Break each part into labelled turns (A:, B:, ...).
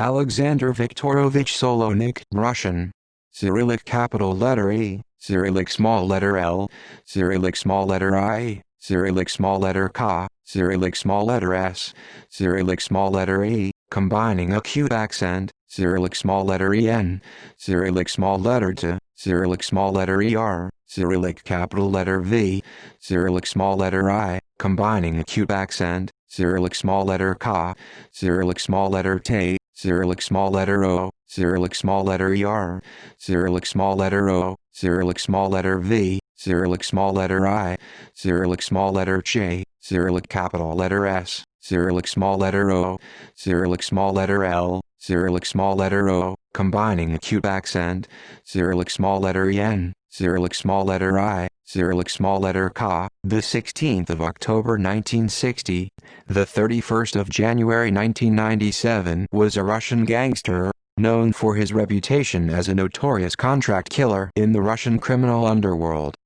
A: Alexander Viktorovich Solonik, Russian. Cyrillic capital letter E, Cyrillic small letter L, Cyrillic small letter I, Cyrillic small letter K, Cyrillic small letter S, Cyrillic small letter E, combining acute accent, Cyrillic small letter EN, Cyrillic small letter T, Cyrillic small letter ER, Cyrillic capital letter V, Cyrillic small letter I, combining acute accent, Cyrillic small letter K, Cyrillic small letter T, Cyrillic small letter O, Cyrillic small letter ER, Cyrillic small letter O, Cyrillic small letter V, Cyrillic small letter I, Cyrillic small letter J, Cyrillic capital letter S, Cyrillic small letter O, Cyrillic small letter L, Cyrillic small letter O, combining acute accent, Cyrillic small letter EN, Cyrillic small letter I, Cyrillic small letter K. The 16th of October 1960, the 31st of January 1997 was a Russian gangster, known for his reputation as a notorious contract killer in the Russian criminal underworld.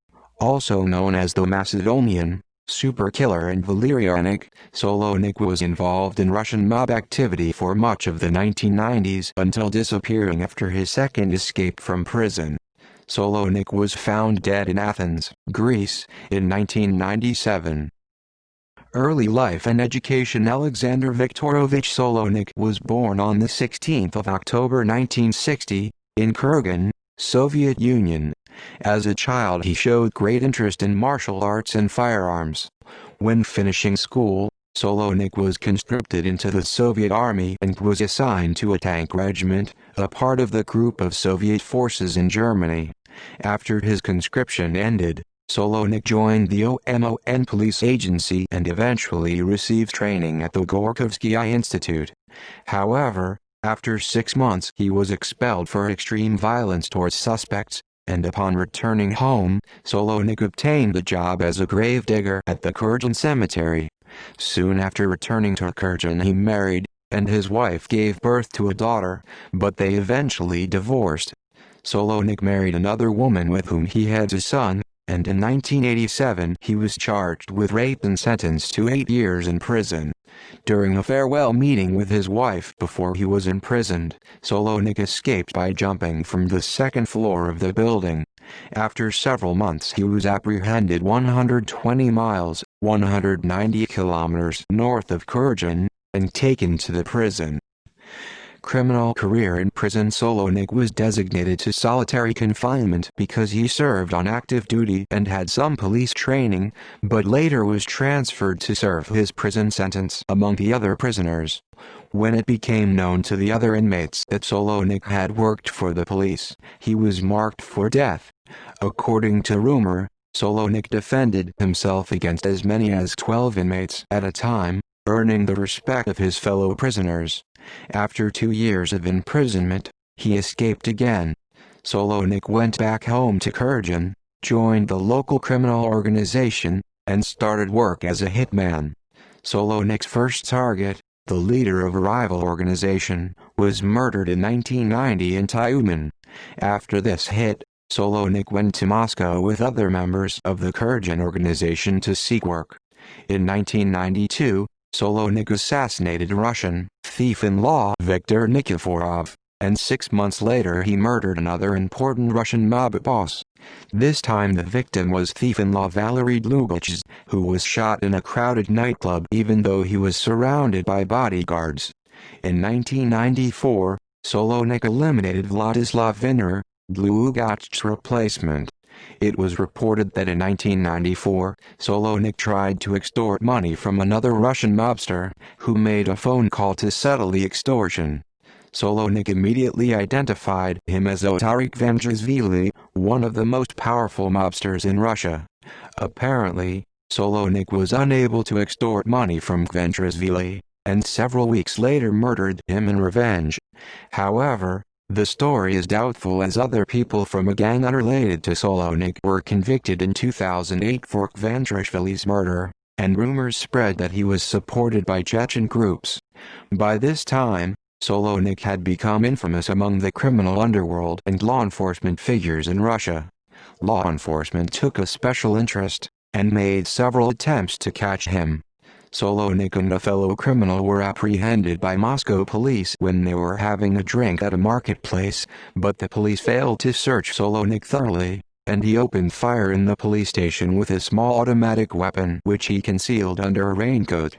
A: Also known as the Macedonian super killer and Valerianic, Solonik was involved in Russian mob activity for much of the 1990s until disappearing after his second escape from prison. Solonik was found dead in Athens, Greece, in 1997. Early life and education. Alexander Viktorovich Solonik was born on the 16th of October 1960, in Kurgan, Soviet Union. As a child he showed great interest in martial arts and firearms. When finishing school, Solonik was conscripted into the Soviet Army and was assigned to a tank regiment, a part of the group of Soviet forces in Germany. After his conscription ended, Solonik joined the OMON police agency and eventually received training at the Gorkovsky Institute. However, after 6 months he was expelled for extreme violence towards suspects, and upon returning home, Solonik obtained a job as a gravedigger at the Kurgan cemetery. Soon after returning to Kurgan he married, and his wife gave birth to a daughter, but they eventually divorced. Solonik married another woman with whom he had a son, and in 1987 he was charged with rape and sentenced to 8 years in prison. During a farewell meeting with his wife before he was imprisoned, Solonik escaped by jumping from the second floor of the building. After several months he was apprehended 120 miles, 190 kilometers north of Kurgan, and taken to the prison. Criminal career in prison. Solonik was designated to solitary confinement because he served on active duty and had some police training, but later was transferred to serve his prison sentence among the other prisoners. When it became known to the other inmates that Solonik had worked for the police, he was marked for death. According to rumor, Solonik defended himself against as many as 12 inmates at a time, earning the respect of his fellow prisoners. After 2 years of imprisonment, he escaped again. Solonik went back home to Kurgan, joined the local criminal organization, and started work as a hitman. Solonik's first target, the leader of a rival organization, was murdered in 1990 in Tyumen. After this hit, Solonik went to Moscow with other members of the Kurgan organization to seek work. In 1992, Solonik assassinated Russian thief-in-law Viktor Nikiforov, and 6 months later he murdered another important Russian mob boss. This time the victim was thief-in-law Valery Dlugacz, who was shot in a crowded nightclub even though he was surrounded by bodyguards. In 1994, Solonik eliminated Vladislav Viner, Dlugacz's replacement. It was reported that in 1994, Solonik tried to extort money from another Russian mobster, who made a phone call to settle the extortion. Solonik immediately identified him as Otarik Vendrishvili, one of the most powerful mobsters in Russia. Apparently, Solonik was unable to extort money from Vendrishvili, and several weeks later murdered him in revenge. However, the story is doubtful as other people from a gang unrelated to Solonik were convicted in 2008 for Vendrishvili's murder, and rumors spread that he was supported by Chechen groups. By this time, Solonik had become infamous among the criminal underworld and law enforcement figures in Russia. Law enforcement took a special interest, and made several attempts to catch him. Solonik and a fellow criminal were apprehended by Moscow police when they were having a drink at a marketplace, but the police failed to search Solonik thoroughly, and he opened fire in the police station with a small automatic weapon which he concealed under a raincoat.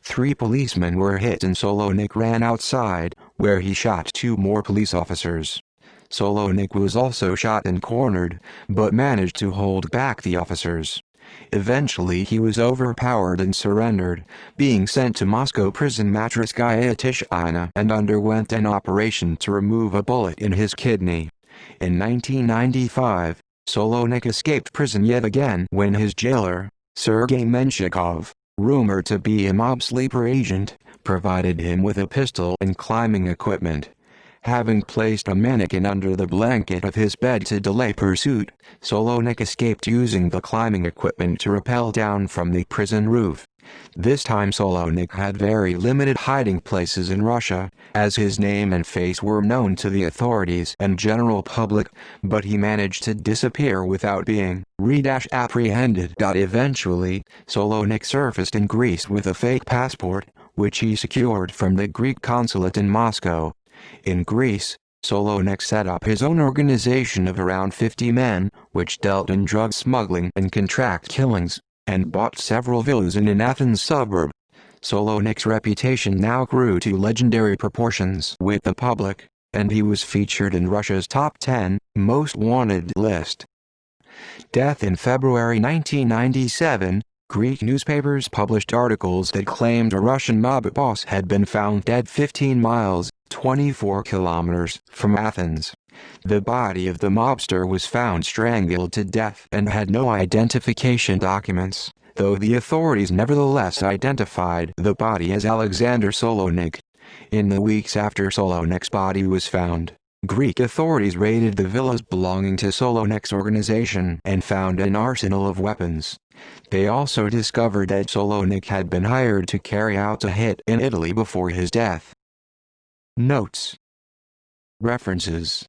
A: 3 policemen were hit and Solonik ran outside, where he shot 2 more police officers. Solonik was also shot and cornered, but managed to hold back the officers. Eventually he was overpowered and surrendered, being sent to Moscow prison Matrskaya Tishina and underwent an operation to remove a bullet in his kidney. In 1995, Solonik escaped prison yet again when his jailer, Sergei Menshikov, rumored to be a mob sleeper agent, provided him with a pistol and climbing equipment. Having placed a mannequin under the blanket of his bed to delay pursuit, Solonik escaped using the climbing equipment to rappel down from the prison roof. This time Solonik had very limited hiding places in Russia, as his name and face were known to the authorities and general public, but he managed to disappear without being apprehended. Eventually, Solonik surfaced in Greece with a fake passport, which he secured from the Greek consulate in Moscow. In Greece, Solonik set up his own organization of around 50 men, which dealt in drug smuggling and contract killings, and bought several villas in an Athens suburb. Solonik's reputation now grew to legendary proportions with the public, and he was featured in Russia's top 10 most wanted list. Death in February 1997. Greek newspapers published articles that claimed a Russian mob boss had been found dead 15 miles, 24 kilometers, from Athens. The body of the mobster was found strangled to death and had no identification documents, though the authorities nevertheless identified the body as Alexander Solonik. In the weeks after Solonik's body was found, Greek authorities raided the villas belonging to Solonik's organization and found an arsenal of weapons. They also discovered that Solonik had been hired to carry out a hit in Italy before his death. Notes. References.